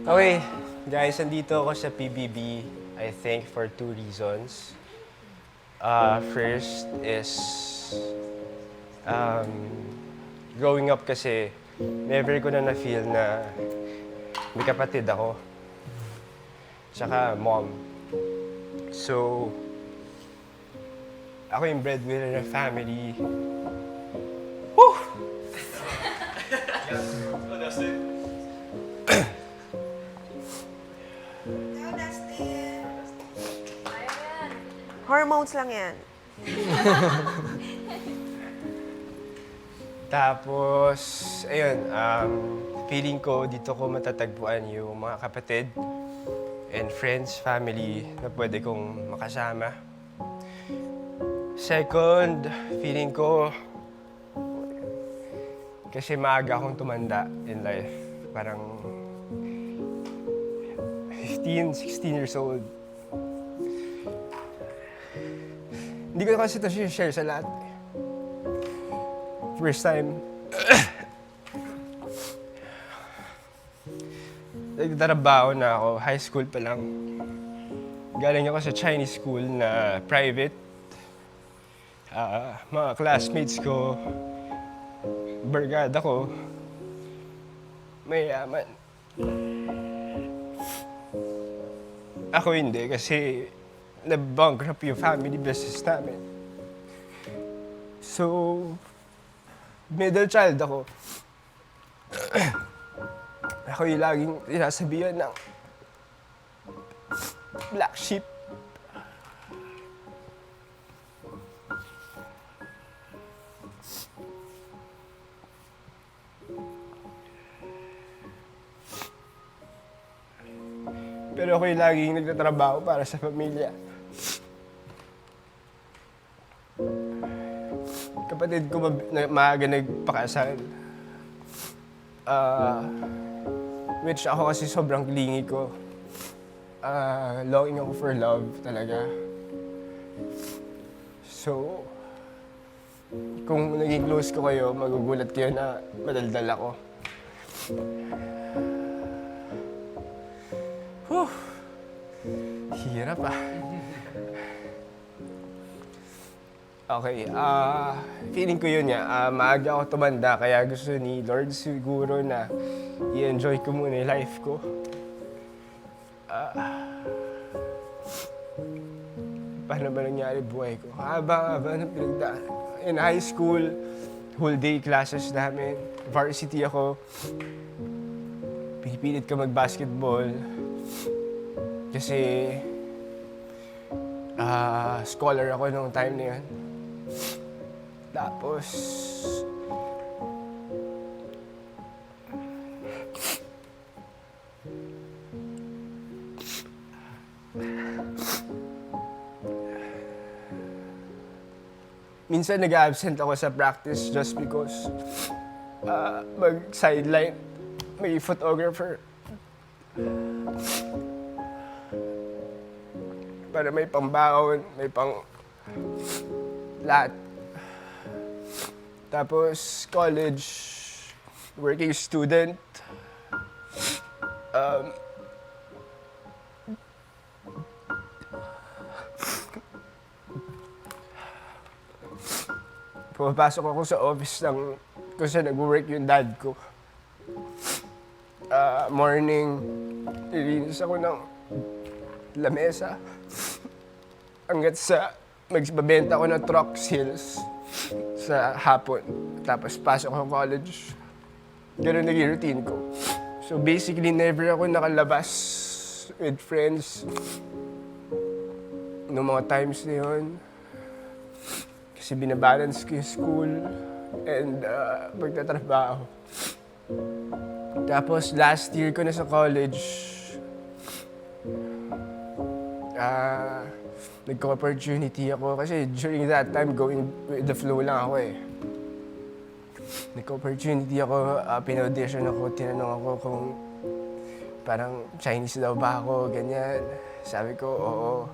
Okay, guys, andito ako sa PBB, I think, for two reasons. First is, um, growing up kasi, never ko na na-feel na may kapatid ako. Tsaka mom. So, ako yung breadwinner ng family. Whew! Go, Dustin! Hormones lang yan. Tapos, ayun, feeling ko dito ko matatagpuan yung mga kapatid and friends, family na pwede kong makasama. Second, feeling ko kasi maaga akong tumanda in life. Parang 15, 16 years old. Hindi ko kasi ito share sa lahat. First time, nagtatrabaho na ako, high school pa lang. Galing ako sa Chinese school na private. Mga classmates ko, barkada ko, mayaman. Ako hindi kasi na-bankrupt yung family business namin. So, middle child ako. Ako yung laging sinasabihan ng black sheep. Pero ako yung laging nagtatrabaho para sa pamilya. Kapatid ko maaga nagpakasal. Which ako kasi sobrang clingy ko. Longing ako for love talaga. So, kung naging close ko kayo, magugulat kayo na madaldal ako. Whew! Hirap ah. Okay, feeling ko yun nga, maaga ako tumanda kaya gusto ni Lord siguro na i-enjoy ko muna yung life ko. Paano ba nangyari buhay ko? Haba ng pinagdaan. In high school, whole day classes namin, varsity ako, pinipilit ka mag-basketball kasi scholar ako nung time na yan. Tapos, minsan nag-absent ako sa practice just because mag-sideline, may photographer. Para may pambaon, may pang lahat. Tapos college, working student. Pumapasok ako sa office ng kung saan nag-work yung dad ko. Morning, nilinis ako ng lamesa. Hanggat sa magbabenta ako ng truck sales sa hapon. Tapos pasok ako college. Ganun naging routine ko. So basically, never ako nakalabas with friends noong mga times na yun. Kasi binabalance ko yung school and pagtatrabaho. Tapos last year ko na sa college, nagka-opportunity ako kasi during that time, going with the flow lang ako eh. Nagka-opportunity ako, pina-audition ako, tinanong ako kung parang Chinese daw ba ako, ganyan. Sabi ko, oo.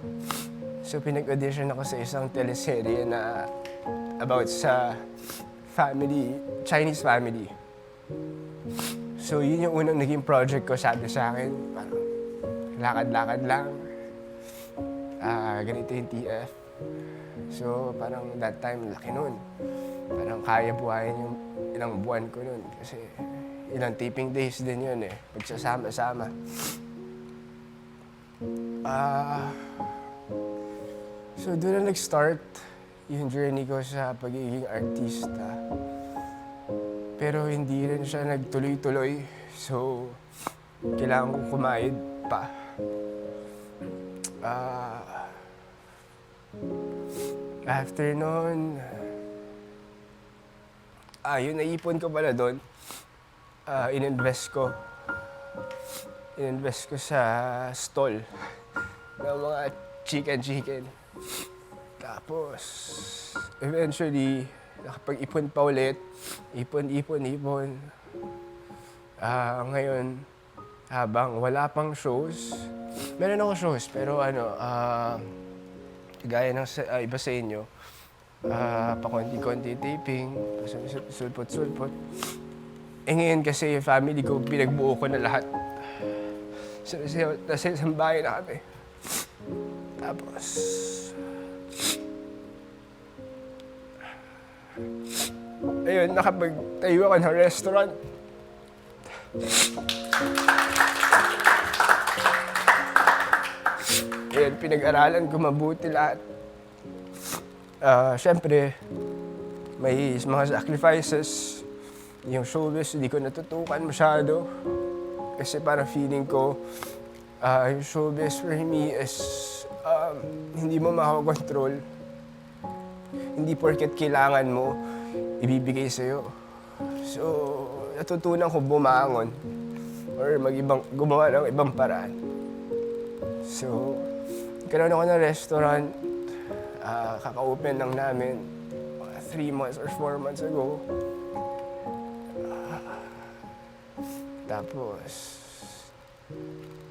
So pinag-audition ako sa isang teleserye na about sa family, Chinese family. So So, yun yung unang naging project ko, sabi sa akin, parang lakad-lakad lang. Ganito yung TF. So, parang that time, laki nun. Parang kaya buhayin yung ilang buwan ko nun. Kasi ilang taping days din yun eh. Pagsasama-sama. So, doon na nag-start yung journey ko sa pagiging artista. Pero hindi rin siya nagtuloy-tuloy. So, kailangan kong kumayod pa. After nun, yun, naipon ko pala doon. Ininvest ko. Ininvest ko sa stall ng mga chicken. Tapos, eventually, nakapag-ipon pa ulit. Ipon. Ngayon, habang wala pang shows, meron ako shows, pero gaya ng iba sa inyo, pakonti-konti taping, sulpot-sulpot. Ngayon kasi yung family ko, pinagbuo ko na lahat. Nasa isang bahay na kami. Tapos, ayun, nakapagtayo ako ng restaurant. Ayun, pinag-aralan ko mabuti lahat. Siyempre, may mga sacrifices. Yung showbiz, hindi ko natutukan masyado. Kasi parang feeling ko, yung showbiz for me is hindi mo makakontrol. Hindi porket kailangan mo, ibibigay sa'yo. So, natutunan ko bumangon or gumawa ng ibang paraan. So, nagkaroon ako ng restaurant. Kaka-open lang namin 3 months or 4 months ago. Tapos,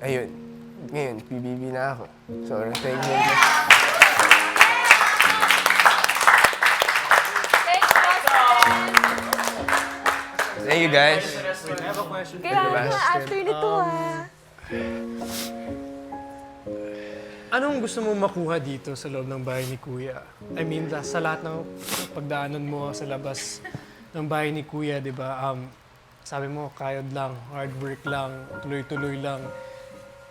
ayun. Ngayon, PBB na ako. So, thank you. Thank you, guys. Kailangan na after nito Anong gusto mo makuha dito sa loob ng bahay ni Kuya? I mean, sa lahat ng pagdaanan mo sa labas ng bahay ni Kuya, di ba? Sabi mo, kayod lang, hard work lang, tuloy-tuloy lang.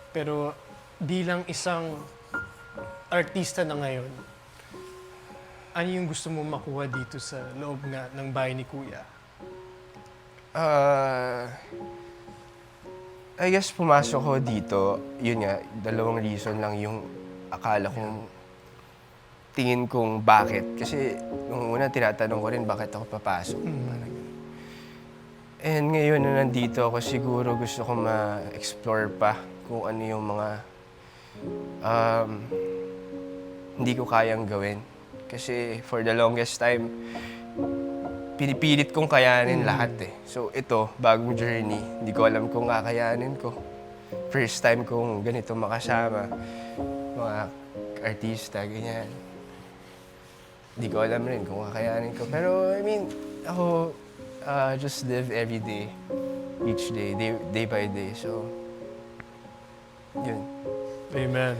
Pero bilang isang artista na ngayon, ano yung gusto mo makuha dito sa loob nga ng bahay ni Kuya? I guess pumasok ko dito, yun nga, 2 reason lang yung akala kong tingin kong bakit. Kasi nung una tinatanong ko rin bakit ako papasok. Parang yun. And ngayon na nandito ako, siguro gusto ko ma-explore pa kung ano yung mga hindi ko kayang gawin. Kasi for the longest time, pinipilit kong kayanin lahat eh. So ito, bagong journey, hindi ko alam kung kakayanin ko. First time kong ganito makasama, mga artista, ganyan. Hindi ko alam rin kung kakayanin ko. Pero I mean, ako just live every day, each day, day by day. So, yun. Amen.